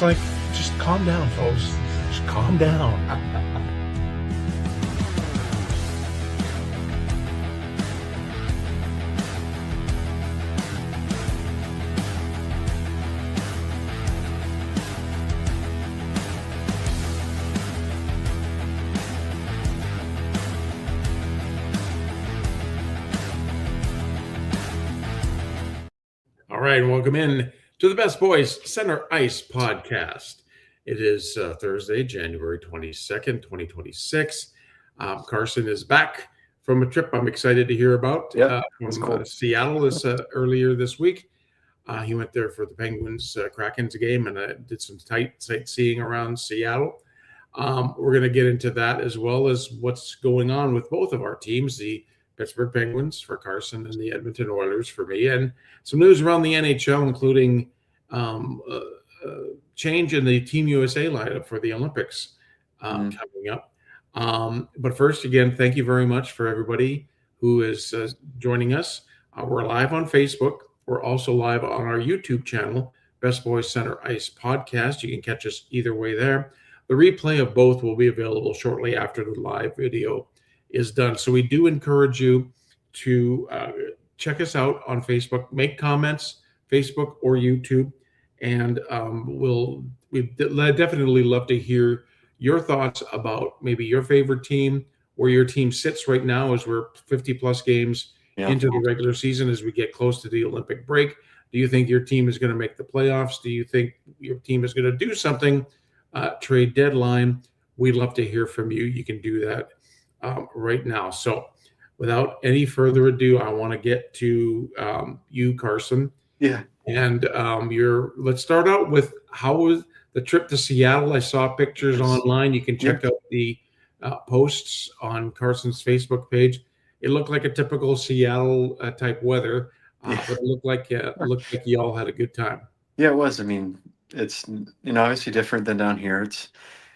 It's like, just calm down, folks. Just calm down. All right, and welcome in to the Best Boys Center Ice podcast. It is Thursday, January 22nd, 2026. Carson is back from a trip I'm excited to hear about from cool. Seattle earlier this week. He went there for the Penguins Kraken's game and did some tight sightseeing around Seattle. We're going to get into that as well as what's going on with both of our teams, the Pittsburgh Penguins for Carson and the Edmonton Oilers for me, and some news around the NHL, including change in the Team USA lineup for the Olympics coming up. But first, again, thank you very much for everybody who is joining us. We're live on Facebook. We're also live on our YouTube channel, Best Boys Center Ice Podcast. You can catch us either way there. The replay of both will be available shortly after the live video is done. So we do encourage you to check us out on Facebook, make comments, Facebook or YouTube, and we'd definitely love to hear your thoughts about maybe your favorite team, where your team sits right now as we're 50 plus games into the regular season as we get close to the Olympic break. Do you think your team is going to make the playoffs? Do you think your team is going to do something trade deadline? We'd love to hear from you. You can do that right now. So without any further ado, I want to get to you, Carson. Yeah. And let's start out with, how was the trip to Seattle? I saw pictures online. You can check out the posts on Carson's Facebook page. It looked like a typical Seattle type weather, but it looked like you all had a good time. Yeah, it was. I mean, it's obviously different than down here. It's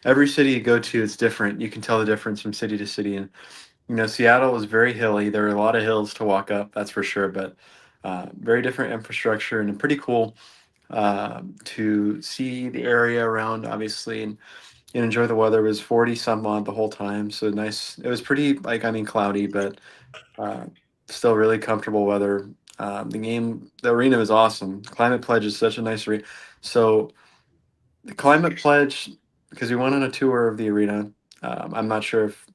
every city you go to, it's different. You can tell the difference from city to city. And Seattle was very hilly. There were a lot of hills to walk up, that's for sure. But very different infrastructure and pretty cool to see the area around, obviously, and enjoy the weather. It was 40 some odd the whole time, so nice. It was pretty cloudy, but still really comfortable weather. The arena was awesome. Climate Pledge is such a nice arena. So the Climate Pledge, because we went on a tour of the arena. I'm not sure if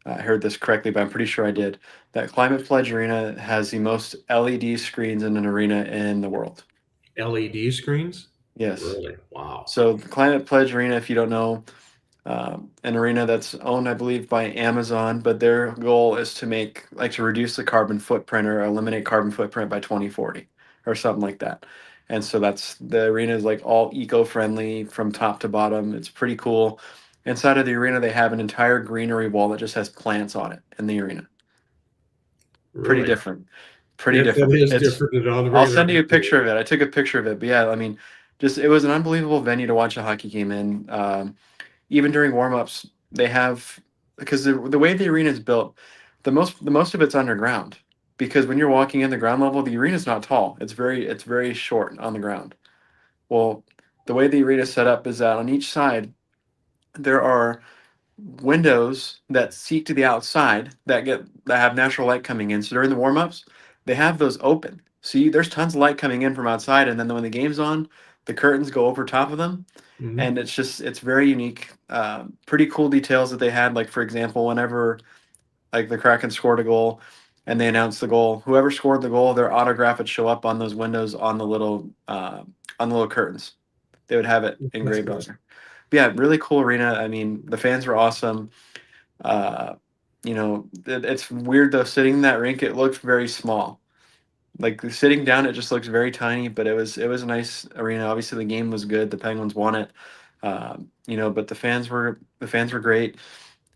I heard this correctly, but I'm pretty sure I did. That Climate Pledge Arena has the most LED screens in an arena in the world. LED screens? Yes. Really? Wow. So the Climate Pledge Arena, if you don't know, an arena that's owned, I believe, by Amazon, but their goal is to reduce the carbon footprint or eliminate carbon footprint by 2040 or something like that. And so the arena is all eco-friendly from top to bottom. It's pretty cool. Inside of the arena, they have an entire greenery wall that just has plants on it in the arena. Really? Pretty different. Different. It is different than all the I'll send you a picture of it. I took a picture of it, but yeah, I mean, it was an unbelievable venue to watch a hockey game in. Even during warmups, they have, because the way the arena is built, the most of it's underground. Because when you're walking in the ground level, the arena is not tall. It's very short on the ground. Well, the way the arena is set up is that on each side there are windows that seek to the outside that have natural light coming in. So during the warmups, they have those open. So there's tons of light coming in from outside, and then when the game's on, the curtains go over top of them. Mm-hmm. And it's very unique. Pretty cool details that they had. Like, for example, whenever the Kraken scored a goal and they announced the goal, whoever scored the goal, their autograph would show up on those windows on the little curtains. They would have it engraved on there. But yeah, really cool arena. I mean, the fans were awesome. It's weird though, sitting in that rink, it looked very small. Sitting down, it just looks very tiny, but it was a nice arena. Obviously, the game was good. The Penguins won it. But the fans were great.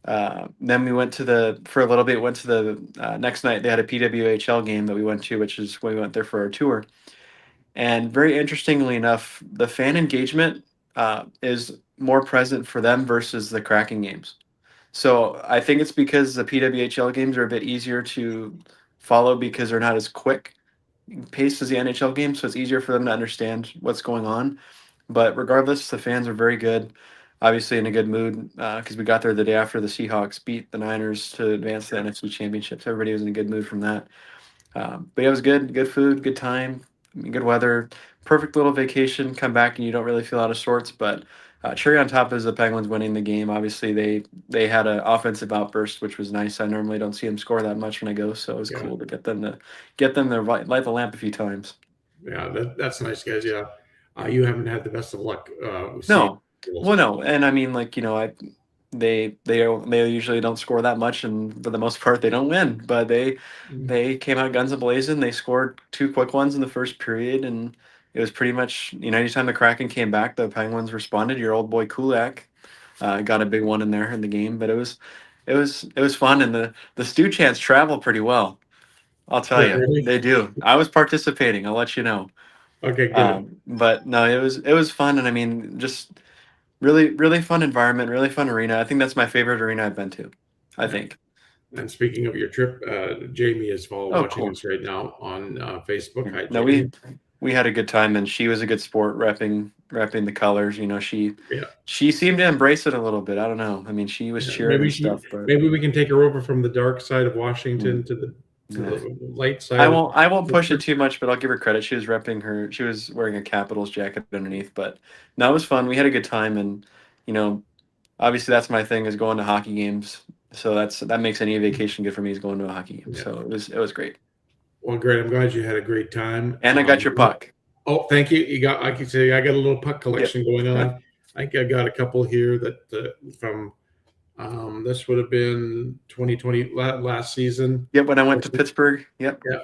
Then we went to the next night. They had a PWHL game that we went to, which is when we went there for our tour. And very interestingly enough, the fan engagement is more present for them versus the Kraken games. So I think it's because the PWHL games are a bit easier to follow because they're not as quick paced as the NHL games, so it's easier for them to understand what's going on. But regardless, the fans are very good. Obviously, in a good mood because we got there the day after the Seahawks beat the Niners to advance to the NFC Championships. Everybody was in a good mood from that. But yeah, it was good. Good food, good time, I mean, good weather. Perfect little vacation. Come back and you don't really feel out of sorts. But cherry on top is the Penguins winning the game. Obviously, they had an offensive outburst, which was nice. I normally don't see them score that much when I go, so it was Yeah. cool to get them to light the lamp a few times. Yeah, that's nice, guys. Yeah, you haven't had the best of luck seeing No, goals. well, no, and I mean, like they usually don't score that much, and for the most part, they don't win. But Mm. they came out guns a blazing. They scored two quick ones in the first period, and it was pretty much anytime the Kraken came back, the Penguins responded. Your old boy Kulak got a big one in there in the game, but it was fun, and the Stew chants travel pretty well. I'll tell Yeah, you, really? they do. I was participating. I'll let you know. Okay, good. But no, it was fun, and I mean, just really, really fun environment, really fun arena. I think that's my favorite arena I've been to. I Yeah. think. And speaking of your trip, Jamie is Oh, watching cool. us right now on Facebook. Yeah. Hi, No, Jamie. we had a good time, and she was a good sport, repping the colors. Yeah, She seemed to embrace it a little bit. I don't know. I mean, she was yeah. cheering and stuff, but Maybe we can take her over from the dark side of mm, Washington to yeah. the light I side of won't I won't push it Pittsburgh. too much, but I'll give her credit. She was wearing a Capitals jacket underneath, but no, it was fun. We had a good time, and you know, obviously that's my thing is going to hockey games. So that makes any vacation good for me is going to a hockey game. Yeah. So it was great. Well, great. I'm glad you had a great time. And I got your puck. Oh, thank you. You got. I can say I got a little puck Yep. collection going on. I think I got a couple here that from this would have been 2020 last season. Yep, when I went to Pittsburgh. Yep. Yeah,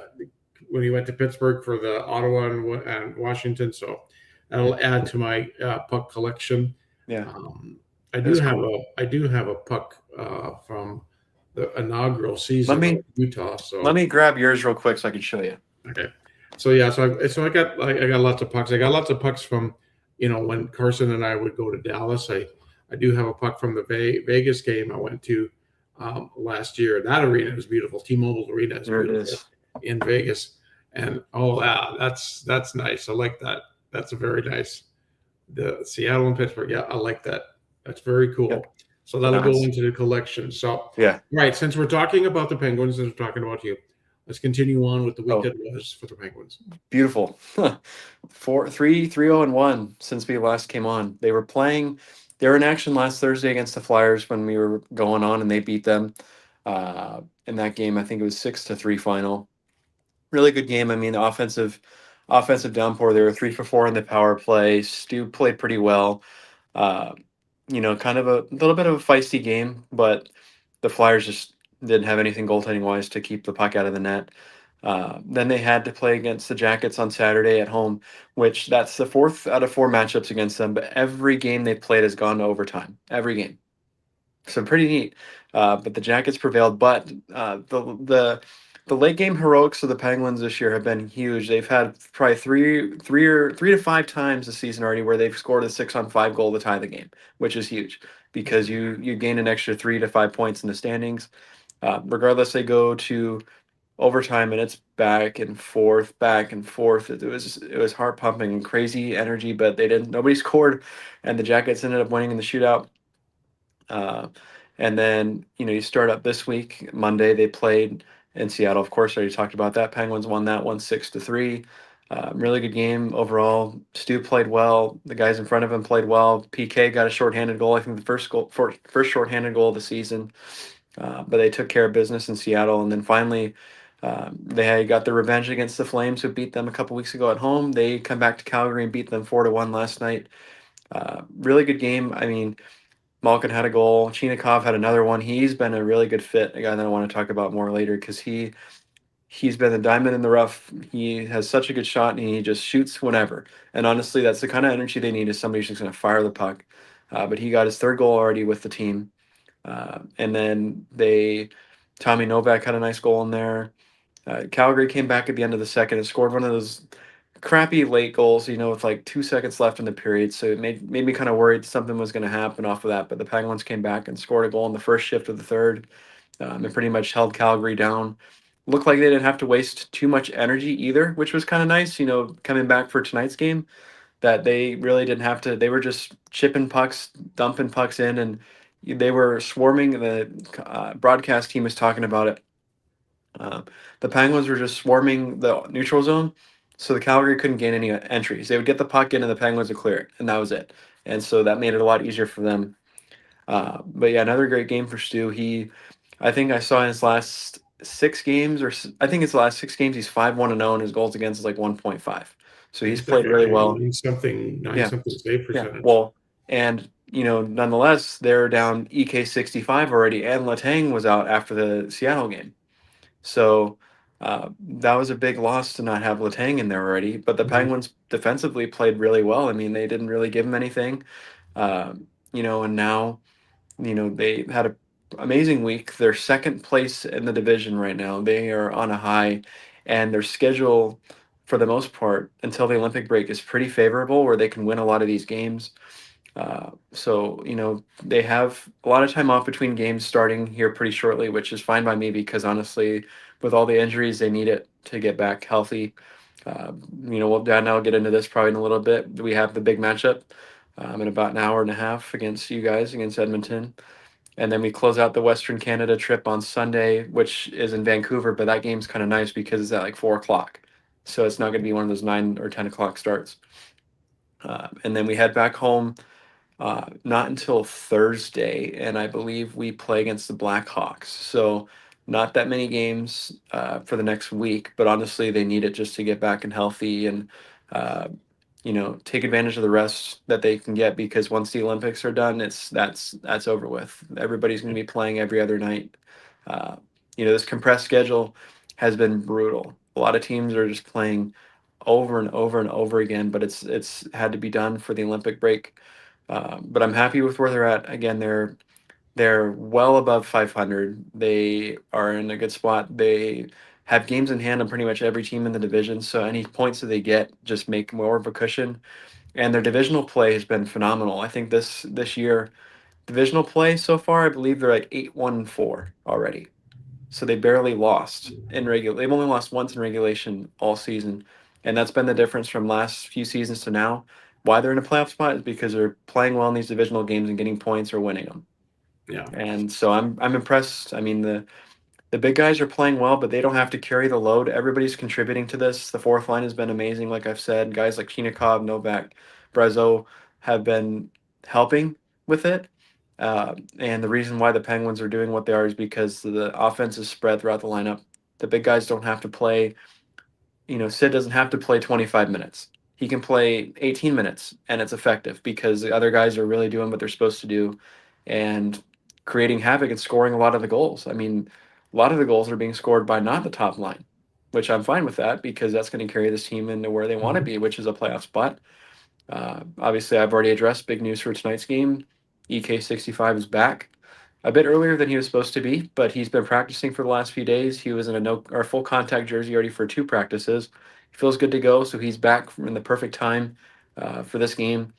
when he went to Pittsburgh for the Ottawa and Washington. So that'll add to my puck collection. Yeah. Um, It was cool. I do have a puck from the inaugural Let season of me Utah. let So me grab yours real quick so I can show you. okay, so yeah, I got lots of pucks. I got lots of pucks from when Carson and I would go to Dallas. I do have a puck from the Vegas game I went to last year. That arena is beautiful. T-Mobile Arena is There it beautiful is. in Vegas. And oh yeah, that's nice. I like that. That's a very nice. The Seattle and Pittsburgh. Yeah, I like that. That's very Yep. cool. So that'll go Nice. into the collection. So Yeah. right, since we're talking about the Penguins, since we're talking about you, let's continue on with the week Oh, that was for the Penguins. beautiful. 3-0-1 since we last came on. They were in action last Thursday against the Flyers when we were going on and they beat them. In that game, I think it was 6-3 final. Really good game. I mean, offensive downpour. They were 3 for 4 in the power play. Stu played pretty well. Uh, kind of a little bit of a feisty game, but the Flyers just didn't have anything goaltending wise to keep the puck out of the net. Then they had to play against the Jackets on Saturday at home, which that's the fourth out of four matchups against them. But every game they played has gone to overtime. Every game. So pretty neat. But the Jackets prevailed. But the late game heroics of the Penguins this year have been huge. They've had probably three to five times this season already where they've scored a 6-on-5 goal to tie the game, which is huge because you gain an extra 3 to 5 points in the standings. Regardless, they go to overtime and it's back and forth, back and forth. It was heart pumping and crazy energy, but nobody scored, and the Jackets ended up winning in the shootout. Uh, and then, you start up this week. Monday they played in Seattle. Of course, I already talked about that. Penguins won that one 6-3. Really good game overall. Stu played well. The guys in front of him played well. PK got a shorthanded goal. I think the first shorthanded goal of the season. But they took care of business in Seattle, and then finally. They got their revenge against the Flames, who beat them a couple weeks ago at home. They come back to Calgary and beat them 4-1 last night. Really good game. I mean, Malkin had a goal. Chinikov had another one. He's been a really good fit, a guy that I want to talk about more later because he's been a diamond in the rough. He has such a good shot and he just shoots whenever. And honestly, that's the kind of energy they need is somebody who's just going to fire the puck. But he got his third goal already with the team. And then Tommy Novak had a nice goal in there. Calgary came back at the end of the second and scored one of those crappy late goals, with like 2 seconds left in the period. So it made me kind of worried something was going to happen off of that. But the Penguins came back and scored a goal in the first shift of the third. And pretty much held Calgary down. Looked like they didn't have to waste too much energy either, which was kind of nice, coming back for tonight's game. that they really didn't have to. They were just chipping pucks, dumping pucks in, and they were swarming. The broadcast team was talking about it. Um, the Penguins were just swarming the neutral zone, so the Calgary couldn't gain any entries. They would get the puck in, and the Penguins would clear it, and that was it. And so that made it a lot easier for them. But yeah, another great game for Stu. I think I saw in his last 6 games, I think his last 6 games, he's 5-1-0, and his goals against is like 1.5. So he's He's got played really well. nine Yeah, something save yeah. percentage. Well, and nonetheless, they're down EK 65 already, and Letang was out after the Seattle game. So that was a big loss to not have Letang in there already. But the Mhm. Penguins defensively played really well. I mean, they didn't really give him anything. And now they had a amazing week. They're second place in the division right now. They are on a high, and their schedule, for the most part, until the Olympic break, is pretty favorable, where they can win a lot of these games. So they have a lot of time off between games starting here pretty shortly, which is fine by me because honestly, with all the injuries, they need it to get back healthy. We'll now get into this probably in a little bit. We have the big matchup in about an hour and a half against you guys, against Edmonton. And then we close out the Western Canada trip on Sunday, which is in Vancouver, but that game's kind of nice because it's at like 4 o'clock. So it's not going to be one of those 9 or 10 o'clock starts. And then we head back home not until Thursday, and I believe we play against the Blackhawks. So not that many games for the next week, but honestly, they need it just to get back and healthy and uh, take advantage of the rest that they can get because once the Olympics are done, that's over with. Everybody's going to be playing every other night. Uh, this compressed schedule has been brutal. A lot of teams are just playing over and over and over again, but it's had to be done for the Olympic break. But I'm happy with where they're at. Again, they're well above 500. They are in a good spot. They have games in hand on pretty much every team in the division. So any points that they get just make more of a cushion. And their divisional play has been phenomenal. I think this year divisional play so far, I believe they're like 8-1-4 already. So they barely lost in regular. They've only lost once in regulation all season, and that's been the difference from last few seasons to now. Why they're in a playoff spot is because they're playing well in these divisional games and getting points or winning them. Yeah. And so I'm impressed. I mean the big guys are playing well, but they don't have to carry the load. Everybody's contributing to this. The fourth line has been amazing, like I've said. Guys like Chinikov, Novak, Brazo have been helping with it. And the reason why the Penguins are doing what they are is because the offense is spread throughout the lineup. The big guys don't have to play. Sid doesn't have to play 25 minutes. He can play 18 minutes and it's effective because the other guys are really doing what they're supposed to do and creating havoc and scoring a lot of the goals. I mean, a lot of the goals are being scored by not the top line, which I'm fine with that because that's going to carry this team into where they want to Mhm. be, which is a playoff spot. Obviously, I've already addressed big news for tonight's game. EK 65 is back a bit earlier than he was supposed to be, but he's been practicing for the last few days. He was in a no or full contact jersey already for 2 practices. He feels good to go, so he's back in the perfect time for this game.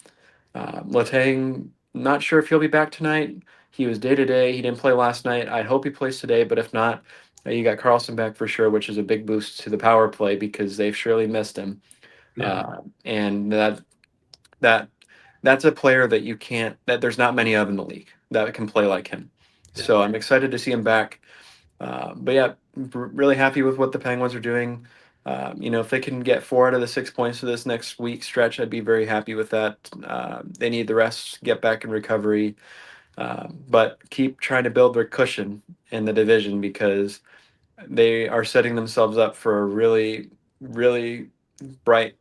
Letang, not sure if he'll be back tonight. He was day to day. He didn't play last night. I hope he plays today, but if not, you got Carlson back for sure, which is a big boost to the power play because they've surely missed him. Yeah. And that that's a player that you can't that there's not many of in the league that can play like him. Yeah. So I'm excited to see him back. But yeah, really happy with what the Penguins are doing. If they can get 4 out of the 6 points for this next week stretch, I'd be very happy with that. They need the rest, get back in recovery, but keep trying to build their cushion in the division because they are setting themselves up for a really, really bright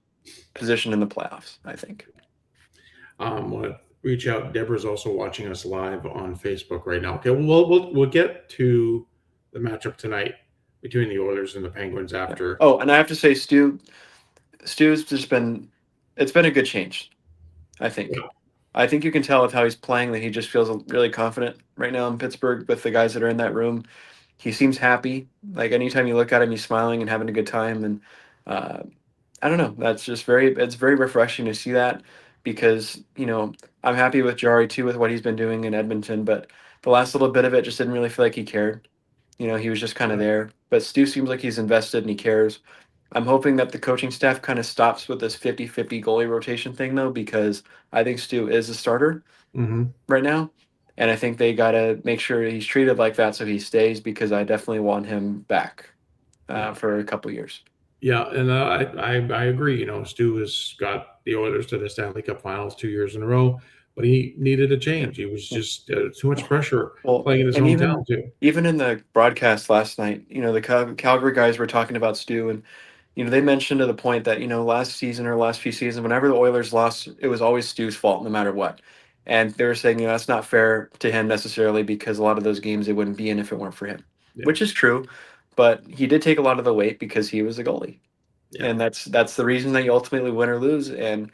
position in the playoffs, I think. Want to reach out. Deborah's also watching us live on Facebook right now. Okay, well, we'll get to the matchup tonight between the Oilers and the Penguins Yeah. after. Oh, and I have to say, Stu's just been it's been a good change, I think. Yeah. I think you can tell with how he's playing that he just feels really confident right now in Pittsburgh with the guys that are in that room. He seems happy. Like anytime you look at him, he's smiling and having a good time. And uh, I don't know. It's very refreshing to see that because, I'm happy with Jari too with what he's been doing in Edmonton. But the last little bit of it just didn't really feel like he cared. He was just kind of there. But Stu seems like he's invested and he cares. I'm hoping that the coaching staff kind of stops with this 50-50 goalie rotation thing, though, because I think Stu is a starter Hmm. right now. And I think they got to make sure he's treated like that so he stays, because I definitely want him back Yeah. for a couple years. Yeah, and I agree. You know, Stu has got the Oilers to the Stanley Cup Finals 2 years in a row, but he needed a Yeah. change. He was Yeah. just too much pressure Well, playing in his and hometown too. even in the broadcast last night, the Calgary guys were talking about Stu, and they mentioned to the point that last season or last few seasons, whenever the Oilers lost, it was always Stu's fault, no matter what. And they were saying, that's not fair to him necessarily, because a lot of those games they wouldn't be in if it weren't for him, Yeah, which is true. But he did take a lot of the weight because he was a goalie, yeah, and that's the reason that you ultimately win or lose. And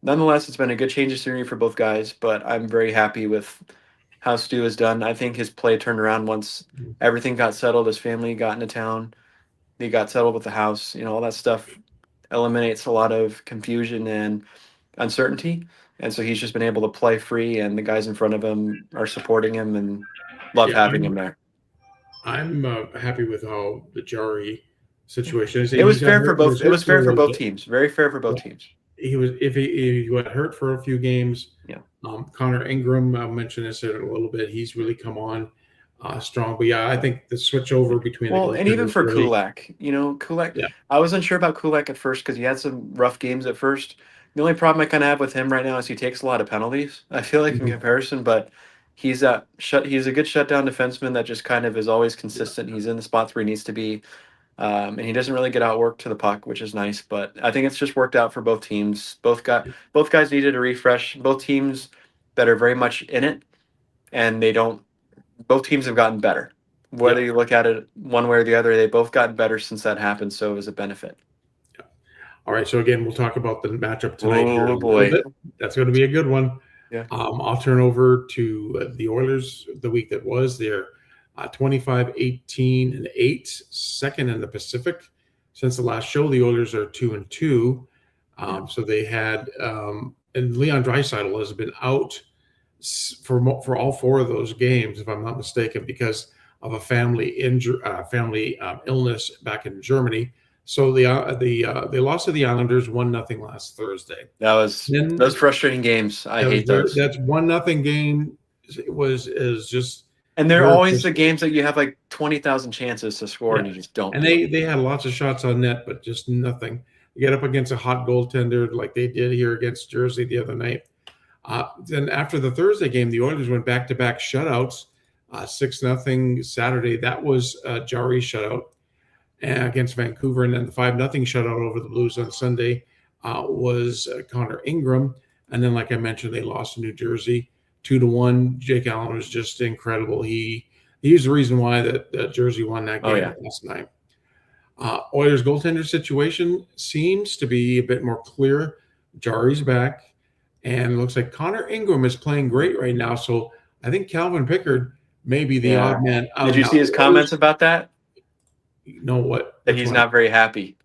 nonetheless, it's been a good change of scenery for both guys. But I'm very happy with how Stu has done. I think his play turned around once mhm. everything got settled. His family got into town. He got settled with the house. All that stuff eliminates a lot of confusion and uncertainty. And so he's just been able to play free, and the guys in front of him are supporting him and love Yeah. having him there. I'm happy with how the Jari situation is. It He was got fair for hurt. He both. was It hurt was for fair a for little both bit. teams. Very fair for both Yeah, teams. he was if he got hurt for a few games. Yeah. Connor Ingram, I'll mention this in a little bit. He's really come on strong. But yeah, I think the switch over between the Well, and even goaltenders for really. Kulak, Kulak, Yeah. I was unsure about Kulak at first because he had some rough games at first. The only problem I kind of have with him right now is he takes a lot of penalties, I feel like, in Mhm. comparison, but he's a good shutdown defenseman that just kind of is always Yeah. consistent. He's in the spots where he needs to be. And he doesn't really get outworked to the puck, which is nice. But I think it's just worked out for both teams. Both guys needed a refresh. Both teams that are very much in it, and they don't. Both teams have gotten better. Yeah. Whether you look at it one way or the other, they both gotten better since that happened. So it was a benefit. All right. So again, we'll talk about the matchup tonight here Oh in a little boy, bit. That's going to be a good one. yeah, I'll turn over to the Oilers the week that was. They're 25, 18, and 8, second in the Pacific. Since the last show, the Oilers are 2-2. yeah. So they had, and Leon Draisaitl has been out for all four of those games, if I'm not mistaken, because of a family illness back in Germany. So they lost to the Islanders 1-0 last Thursday. That was Then those frustrating games. I hate those. that's 1-0 game. Is just And they're very always the frustrating. games that you have like 20,000 chances to score and Yeah, you just don't and do it. they had lots of shots on net, but just nothing. You get up against a hot goaltender like they did here against Jersey the other night. Then after the Thursday game, the Oilers went back-to-back shutouts. 6-0 Saturday. That was Jari shutout against Vancouver, and then the 5-0 shutout over the Blues on Sunday was Connor Ingram. And then, like I mentioned, they lost to New Jersey 2-1. Jake Allen was just incredible. He's the reason why that Jersey won that Oh game yeah. last night. Oilers goaltender situation seems to be a bit more clear. Jari's back, and it looks like Connor Ingram is playing great right now. So I think Calvin Pickard may be the Yeah. odd man Did out you now. see his comments about that? You know what? That Which he's one? not very happy.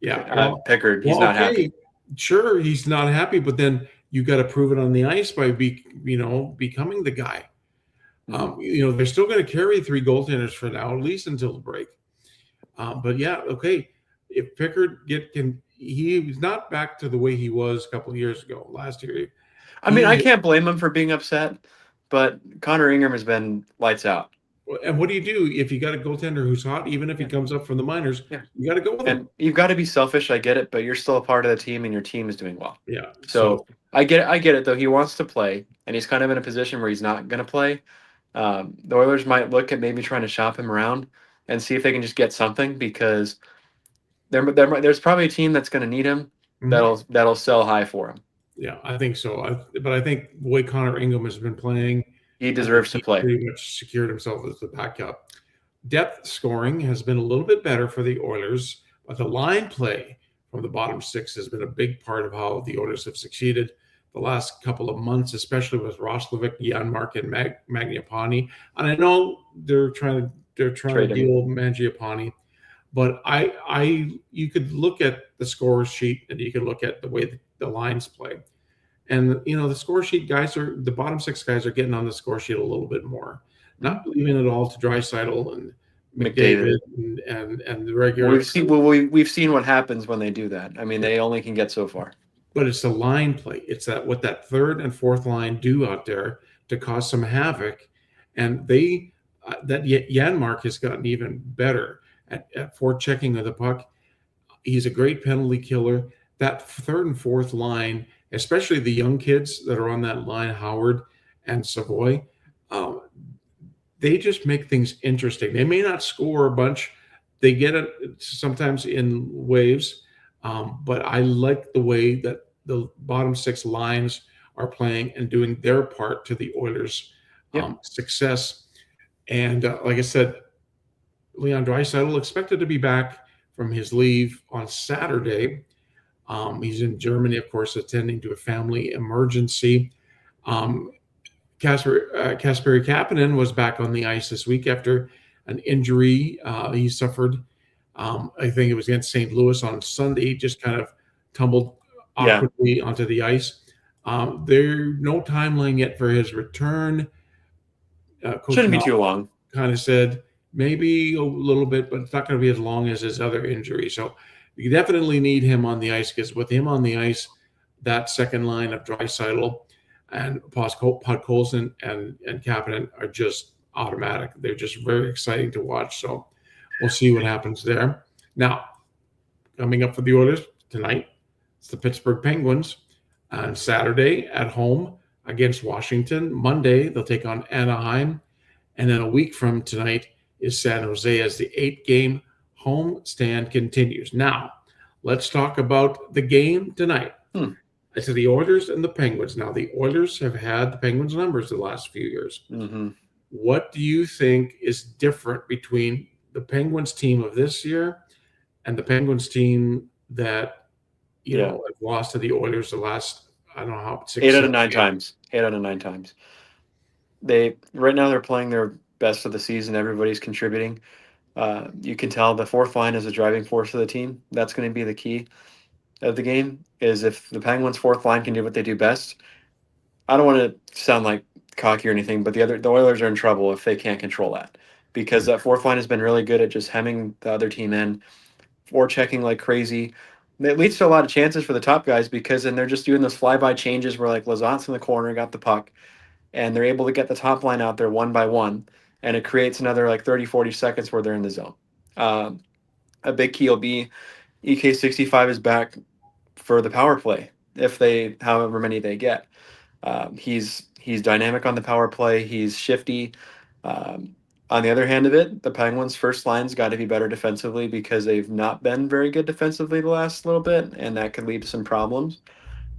Yeah. Well, Pickard, he's well, not okay. happy. Sure, he's not happy, but then you got to prove it on the ice by becoming the guy. Mhm. They're still going to carry three goaltenders for now, at least until the break. But yeah, okay. If Pickard he's not back to the way he was a couple of years ago. Last year, I mean, I he can't blame him for being upset, but Connor Ingram has been lights out. and what do you do if you got a goaltender who's hot? Even if he Yeah. comes up from the minors, Yeah. you got to go with him. And you've got to be selfish, I get it, but you're still a part of the team and your team is doing well. Yeah. So So I get it though. He wants to play and he's kind of in a position where he's not going to play. The Oilers might look at maybe trying to shop him around and see if they can just get something, because there's probably a team that's going to need him mhm. that'll sell high for him. Yeah, I think so. But I think the way Connor Ingram has been playing, He I think deserves to he play. pretty much secured himself as the backup. Depth scoring has been a little bit better for the Oilers, but the line play from the bottom six has been a big part of how the Oilers have succeeded the last couple of months, especially with Roslovic, Janmark, and Mangiapane. And I know they're trying to Trade him. deal Mangiapane, but you could look at the score sheet and you could look at the way the lines play. And the score sheet the bottom six guys are getting on the score sheet a little bit more, not leaving it all to Draisaitl and McDavid. McDavid and the regular. We've seen what happens when they do that. I mean, they only can get so far. But it's the line play. It's that what that third and fourth line do out there to cause some havoc, and they that Janmark has gotten even better at forechecking of the puck. He's a great penalty killer. That third and fourth line, especially the young kids that are on that line, Howard and Savoy, um, they just make things interesting. They may not score a bunch. They get it sometimes in waves, but I like the way that the bottom six lines are playing and doing their part to the Oilers' success. And like I said, Leon Draisaitl expected to be back from his leave on Saturday. He's in Germany, of course, attending to a family emergency. Kasperi Kapanen was back on the ice this week after an injury he suffered. I think it was against St. Louis on Sunday. He just kind of tumbled awkwardly onto the ice. There's no timeline yet for his return. Shouldn't be too long. Kind of said maybe a little bit, but it's not going to be as long as his other injury. So you definitely need him on the ice, because with him on the ice, that second line of Draisaitl and Podkolzin and Kapanen are just automatic. They're just very exciting to watch. So we'll see what happens there. Now, coming up for the Oilers tonight, it's the Pittsburgh Penguins on Saturday at home against Washington. Monday, they'll take on Anaheim. And then a week from tonight is San Jose as the 8-game home stand continues. Now, let's talk about the game tonight. It's the Oilers and the Penguins. Now, the Oilers have had the Penguins' numbers the last few years. Mm-hmm. What do you think is different between the Penguins team of this year and the Penguins team that, you know, have lost to the Oilers the last, I don't know how, 8 out of 9 times. 8 out of 9 times. Right now they're playing their best of the season. Everybody's contributing. You can tell the fourth line is a driving force of the team. That's going to be the key of the game, is if the Penguins' fourth line can do what they do best. I don't want to sound like cocky or anything, but the Oilers are in trouble if they can't control that, because that fourth line has been really good at just hemming the other team in, forechecking like crazy. It leads to a lot of chances for the top guys, because then they're just doing those flyby changes where like Lazant's in the corner, got the puck, and they're able to get the top line out there one by one, and it creates another like 30, 40 seconds where they're in the zone. A big key will be EK65 is back for the power play, if they, however many they get. He's dynamic on the power play. He's shifty. On the other hand of it, the Penguins' first line's got to be better defensively, because they've not been very good defensively the last little bit, and that could lead to some problems.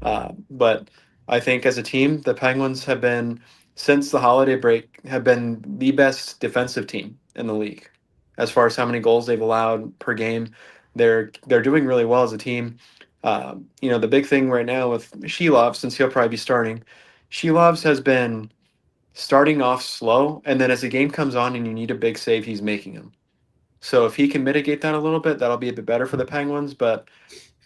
But I think as a team, the Penguins have been, since the holiday break, have been the best defensive team in the league. As far as how many goals they've allowed per game, they're doing really well as a team. The big thing right now with Shelov, since he'll probably be starting, Shelov's has been starting off slow, and then as the game comes on and you need a big save, he's making them. So if he can mitigate that a little bit, that'll be a bit better for the Penguins. But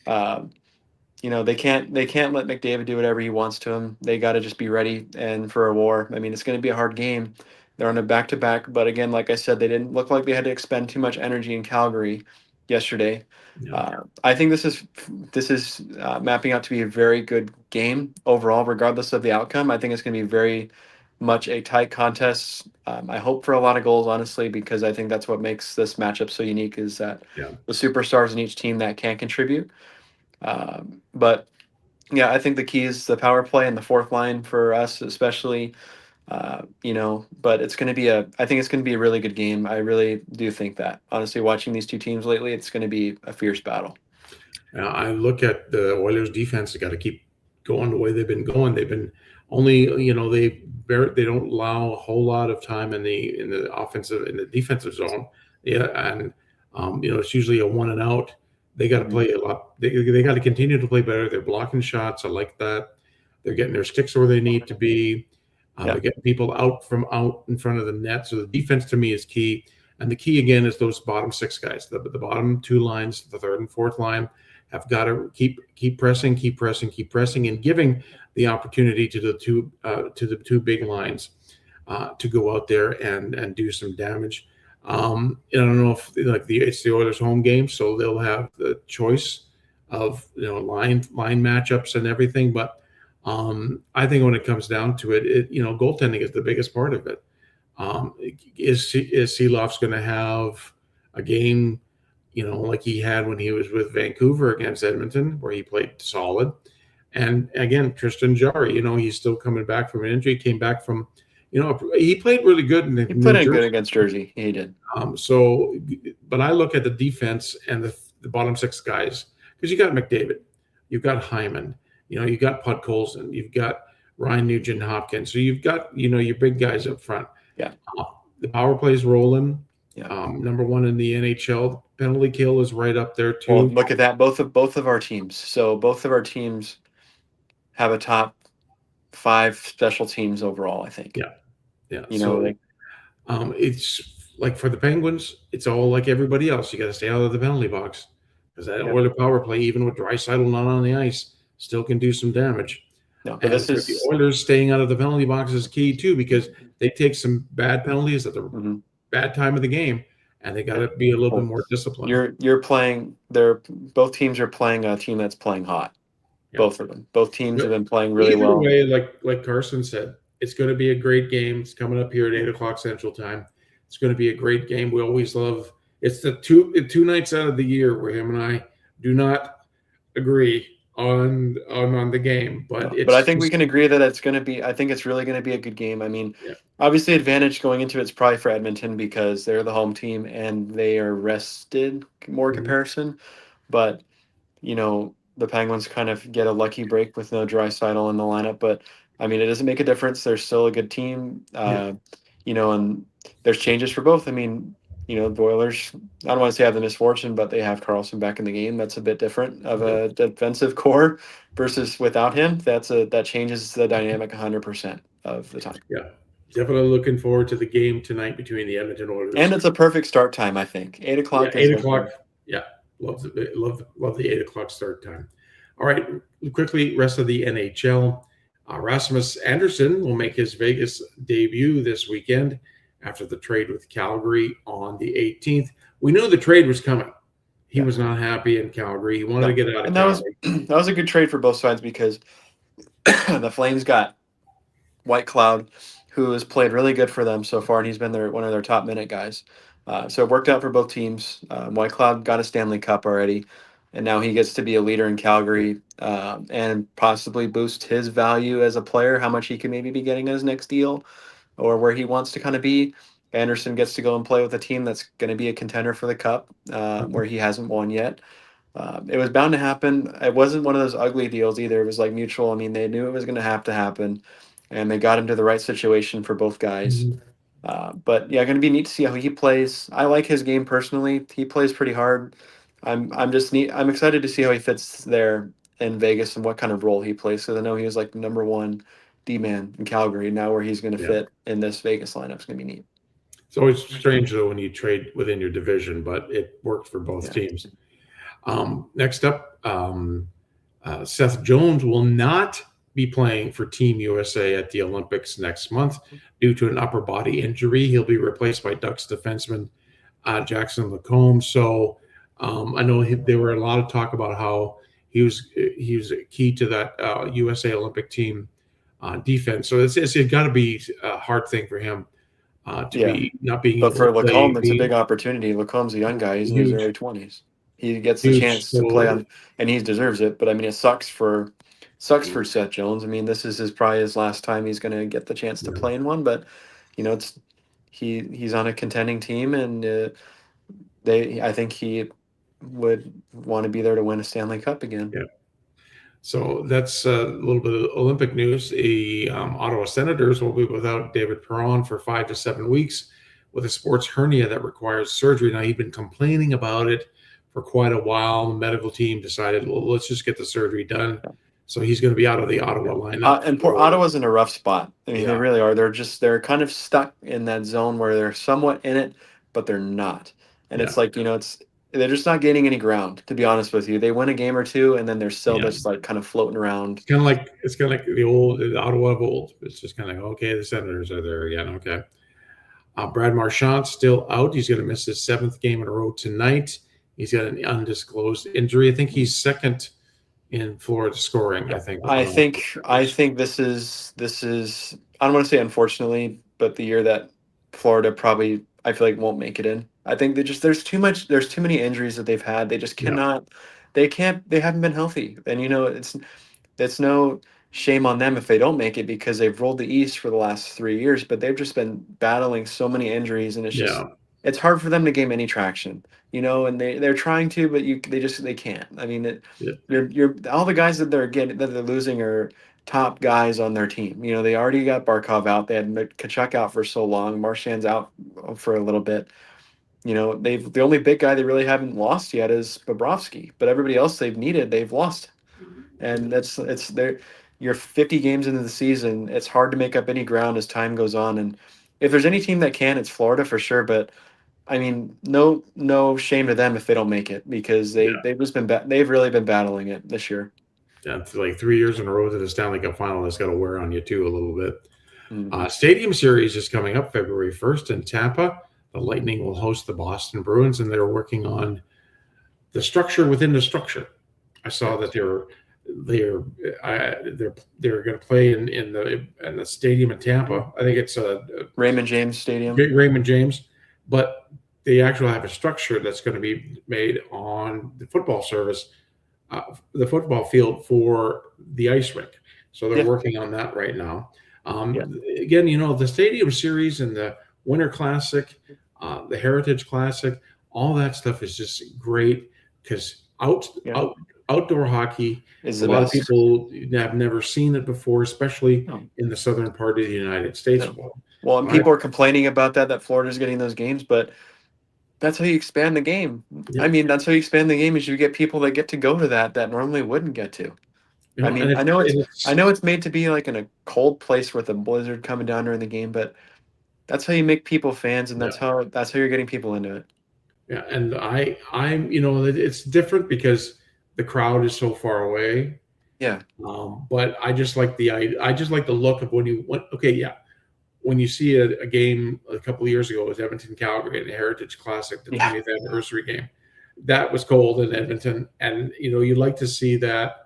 they can't let McDavid do whatever he wants to him. They got to just be ready and for a war. I mean, it's going to be a hard game. They're on a back-to-back, but again, like I said, they didn't look like they had to expend too much energy in Calgary yesterday. I think this is mapping out to be a very good game overall, regardless of the outcome. I think it's going to be very much a tight contest. I hope for a lot of goals, honestly, because I think that's what makes this matchup so unique, is that the superstars in each team that can contribute. But I think the key is the power play and the fourth line for us, especially. But I think it's going to be a really good game. I really do think that, honestly, watching these two teams lately, it's going to be a fierce battle. I look at the Oilers defense. They got to keep going the way they've been going. They've been only, they don't allow a whole lot of time in the defensive zone. And it's usually a one and out. They got to play a lot. They got to continue to play better. They're blocking shots. I like that. They're getting their sticks where they need to be. They're getting people out in front of the net. So the defense to me is key. And the key, again, is those bottom six guys. The bottom two lines, the third and fourth line, have got to keep pressing, and giving the opportunity to the two big lines to go out there and do some damage. I don't know if like it's the Oilers' home game, so they'll have the choice of line matchups and everything. But I think when it comes down to it, goaltending is the biggest part of it. Is Seeloff's going to have a game, like he had when he was with Vancouver against Edmonton, where he played solid? And again, Tristan Jarry, he's still coming back from an injury. Came back from, he played really good in He put New in good Jersey. against Jersey. He did. But I look at the defense and the bottom six guys, because you got McDavid, you've got Hyman, you've got Podkolzin, you've got Ryan Nugent Hopkins. So you've got, your big guys up front. Yeah. The power play's rolling. Yeah. Number one in the NHL. Penalty kill is right up there too. Well, look at that. Both of our teams. So both of our teams have a top 5 special teams overall, I think. Yeah. It's like for the Penguins, it's all like everybody else. You got to stay out of the penalty box, because that Oiler power play, even with Draisaitl not on the ice, still can do some damage. No, but and the Oilers staying out of the penalty box is key too, because they take some bad penalties at the bad time of the game, and they got to be a little bit more disciplined. You're playing. Both teams are playing a team that's playing hot. Yeah. Both of them. Both teams have been playing really well. Way, like Carson said, it's going to be a great game. It's coming up here at 8:00 Central Time. It's going to be a great game. We always love. It's the two nights out of the year where him and I do not agree on the game, but I think we can agree that it's going to be. I think it's really going to be a good game. I mean, obviously, advantage going into it's probably for Edmonton because they're the home team and they are rested more comparison. But the Penguins kind of get a lucky break with no Draisaitl in the lineup. But I mean, it doesn't make a difference. They're still a good team. And there's changes for both. I mean, the Oilers, I don't want to say have the misfortune, but they have Carlson back in the game. That's a bit different of a defensive core versus without him. That changes the dynamic 100% of the time. Yeah, definitely looking forward to the game tonight between the Edmonton Oilers. And it's a perfect start time, I think. 8:00. 8:00. Yeah, love the 8:00 start time. All right, quickly, rest of the NHL. Rasmus Anderson will make his Vegas debut this weekend after the trade with Calgary on the 18th. We knew the trade was coming. He was not happy in Calgary. He wanted to get out of Calgary. That was a good trade for both sides because the Flames got White Cloud, who has played really good for them so far, and he's been one of their top minute guys. So it worked out for both teams. White Cloud got a Stanley Cup already, and now he gets to be a leader in Calgary and possibly boost his value as a player, how much he can maybe be getting in his next deal or where he wants to kind of be. Anderson gets to go and play with a team that's going to be a contender for the Cup where he hasn't won yet. It was bound to happen. It wasn't one of those ugly deals either. It was like mutual. I mean, they knew it was going to happen, and they got him to the right situation for both guys. But yeah, going to be neat to see how he plays. I like his game personally. He plays pretty hard. I'm excited to see how he fits there in Vegas and what kind of role he plays. Because I know he was like number one D-man in Calgary. Now where he's going to fit in this Vegas lineup is going to be neat. It's always strange though when you trade within your division, but it worked for both teams. Next up, Seth Jones will not be playing for Team USA at the Olympics next month due to an upper body injury. He'll be replaced by Ducks defenseman Jackson Lacombe. So I know there were a lot of talk about how he was key to that USA Olympic team defense. So it's got to be a hard thing for him to be not being. But for Lacombe, it's a big opportunity. Lacombe's a young guy; he's in his early 20s. He gets the chance to play on, and he deserves it. But I mean, it sucks for Seth Jones. I mean, this is probably his last time he's going to get the chance to play in one. But he's on a contending team, and I think he would want to be there to win a Stanley Cup again. Yeah. So that's a little bit of Olympic news. The Ottawa Senators will be without David Perron for 5 to 7 weeks with a sports hernia that requires surgery. Now, he'd been complaining about it for quite a while. The medical team decided, well, let's just get the surgery done. So he's going to be out of the Ottawa lineup. And poor Ottawa's in a rough spot. I mean, they really are. They're kind of stuck in that zone where they're somewhat in it, but they're not. And it's like, they're just not gaining any ground, to be honest with you. They win a game or two, and then they're still just like kind of floating around. It's kind of like the Ottawa of old. It's just kind of like, okay, the Senators are there again. Okay. Brad Marchand still out. He's going to miss his seventh game in a row tonight. He's got an undisclosed injury. I think he's second in Florida scoring. I think I on all think I numbers. think this is I don't want to say unfortunately, but the year that Florida probably I feel like won't make it in. I think they just there's too many injuries that they've had. They just Yeah, cannot they haven't been healthy. And it's no shame on them if they don't make it because they've rolled the East for the last 3 years, but they've just been battling so many injuries, and yeah, it's hard for them to gain any traction, and they're trying to, but they can't. I mean, yeah, you're all the guys that they're losing are top guys on their team. They already got Barkov out. They had Kachuk out for so long. Marchand's out for a little bit. The only big guy they really haven't lost yet is Bobrovsky, but everybody else they've lost, and it's there. You're 50 games into the season. It's hard to make up any ground as time goes on. And if there's any team that can, it's Florida for sure. But I mean, no shame to them if they don't make it because yeah. they've really been battling it this year. Yeah, it's like 3 years in a row to the Stanley Cup final. That's got to wear on you too a little bit. Hmm. Stadium Series is coming up February 1st in Tampa. The Lightning will host the Boston Bruins, and they're working on the structure within the structure. I saw that Yes. they're they're going to play in the stadium in Tampa. I think it's Raymond James Stadium. Raymond James, but they actually have a structure that's going to be made on the football field for the ice rink. So they're Yeah, working on that right now. yeah, Again, the Stadium Series and the Winter Classic, the Heritage Classic, all that stuff is just great because yeah. outdoor hockey, Is a the lot of best. people have never seen it before, especially No, in the southern part of the United States. no. Well, Well, and I people are complaining about that Florida's getting those games, but that's how you expand the game. I yeah, mean, that's how you expand the game is you get people that get to go to that normally wouldn't get to. I and mean, it's I know it's made to be like in a cold place with a blizzard coming down during the game, but that's how you make people fans, and yeah. that's how you're getting people into it. Yeah, and I'm it's different because the crowd is so far away. Yeah, But I just like the look of when you went. Okay, yeah, when you see a game a couple of years ago, it was Edmonton Calgary in the Heritage Classic, the yeah, 20th anniversary game. That was cold in Edmonton, and you'd like to see that.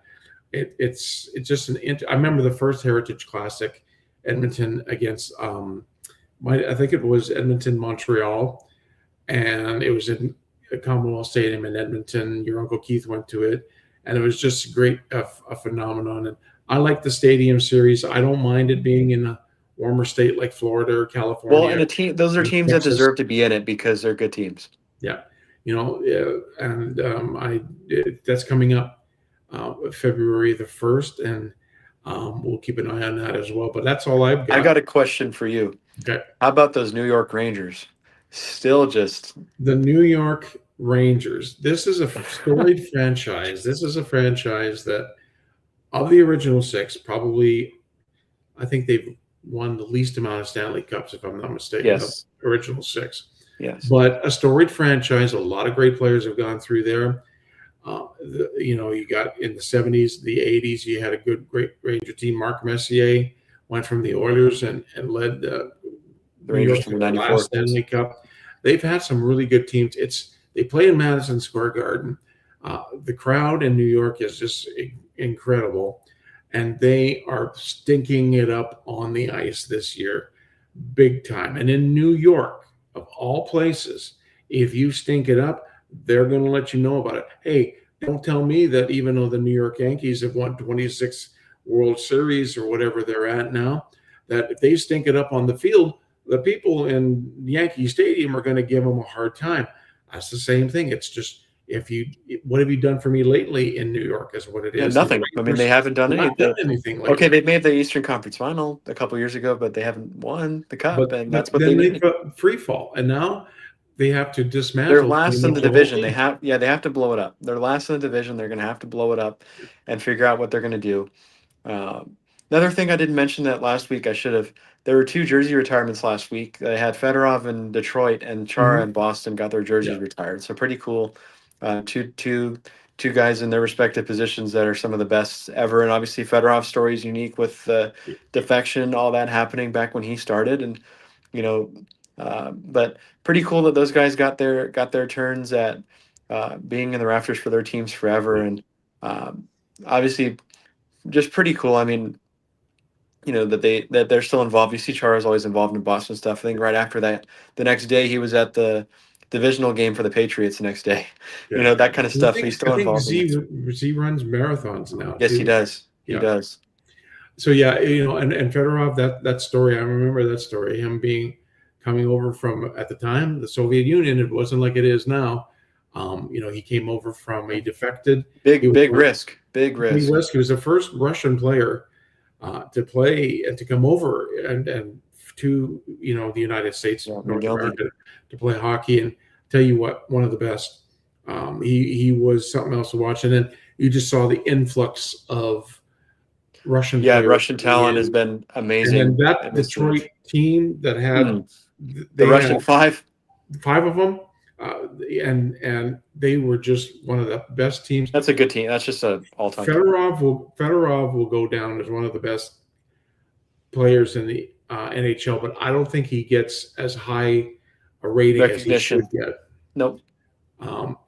It's just I remember the first Heritage Classic, Edmonton against I think it was Edmonton Montreal, and it was in a Commonwealth Stadium in Edmonton. Your uncle Keith went to it, and it was just great, a phenomenon. And I like the Stadium Series. I don't mind it being in a warmer state like Florida or well, and California, those are or teams that Texas. deserve to be in it because they're good teams. Yeah, and that's coming up February the 1st, and we'll keep an eye on that as well. But that's all I've I got. got a question for you. Okay. How about those New York Rangers? Still just The New York Rangers. This is a storied franchise. This is a franchise that, of the original six, probably I think they've won the least amount of Stanley Cups, if I'm not mistaken, of yes, the original six. yes, But a storied franchise. A lot of great players have gone through there. You got in the 70s, the 80s, you had a great Ranger team. Mark Messier went from the Oilers and led the New Rangers York to to the their '94 last Cups. Stanley Cup. They've had some really good teams. They play in Madison Square Garden. The crowd in New York is just incredible, and they are stinking it up on the ice this year, big time. And in New York, of all places, if you stink it up, they're going to let you know about it. Hey, don't tell me that even though the New York Yankees have won 26 World Series or whatever they're at now, that if they stink it up on the field, the people in Yankee Stadium are going to give them a hard time. That's the same thing. It's just what have you done for me lately in New York? Is what it Yeah, is. And the nothing. I mean, they Rangers haven't done have not done anything. anything Okay, lately. they made the Eastern Conference Final a couple years ago, but they haven't won the cup, But and but that's what they then they need. put free fall, and now they have to They're dismantle pretty last in much the the whole division. team. They have to blow it up. They're last in the division. They're going to have to blow it up and figure out what they're going to do. Another thing I didn't mention that last week I should have. There were two jersey retirements last week. They had Fedorov in Detroit and Chara Hmm. in Boston got their Yeah, jerseys retired. So pretty cool. Two guys in their respective positions that are some of the best ever. And obviously Fedorov's story is unique with defection, all that happening back when he started. And you know, But pretty cool that those guys got their turns at being in the rafters for their teams forever, and obviously just pretty cool. I mean, that they're still involved. You see Chara's always involved in Boston stuff. I think right after that, the next day he was at the divisional game for the Patriots the next day. Yeah. That kind of I stuff. think He's still I think involved in it. Z runs marathons now Yes, he too. does. He Yeah. does. So yeah, and Fedorov, that story, I remember that story. Him coming over from, at the time, the Soviet Union. It wasn't like it is now. He came over from, he defected. Big He was risk. Big Big risk. risk. He was the first Russian player to play and to come over and to the United States, Yeah, North Miguel America, to play hockey. And tell you what, one of the best. He was something else to watch. And then you just saw the influx of Russian players. Russian talent has been amazing. And then that in this Detroit league. team that had The Russian five. five of them, and they were just one of the best teams. That's a good team. That's just an all-time. Fedorov will go down as one of the best players in the NHL, but I don't think he gets as high a rating as he should get. Nope.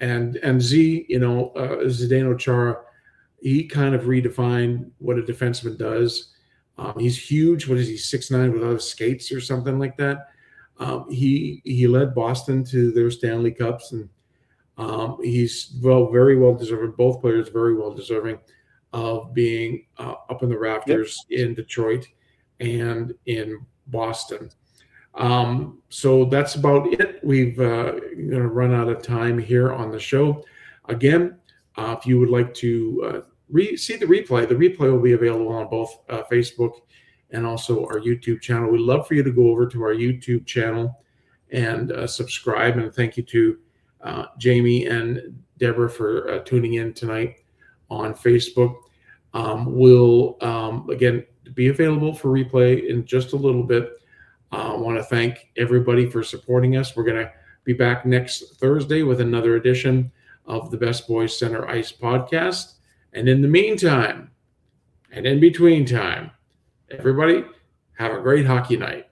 And Z, Zdeno Chara, he kind of redefined what a defenseman does. He's huge. What is he, 6'9" without skates or something like that? He led Boston to their Stanley Cups, and he's very well deserving. Both players very well deserving of being up in the rafters in Detroit and in Boston. So that's about it. We've going to run out of time here on the show. Again, if you would like to see the replay will be available on both Facebook and also our YouTube channel. We'd love for you to go over to our YouTube channel and subscribe. And thank you to Jamie and Deborah for tuning in tonight on Facebook. We'll, again, be available for replay in just a little bit. I want to thank everybody for supporting us. We're going to be back next Thursday with another edition of the Best Boys Center Ice podcast. And in the meantime, and in between time, everybody have a great hockey night.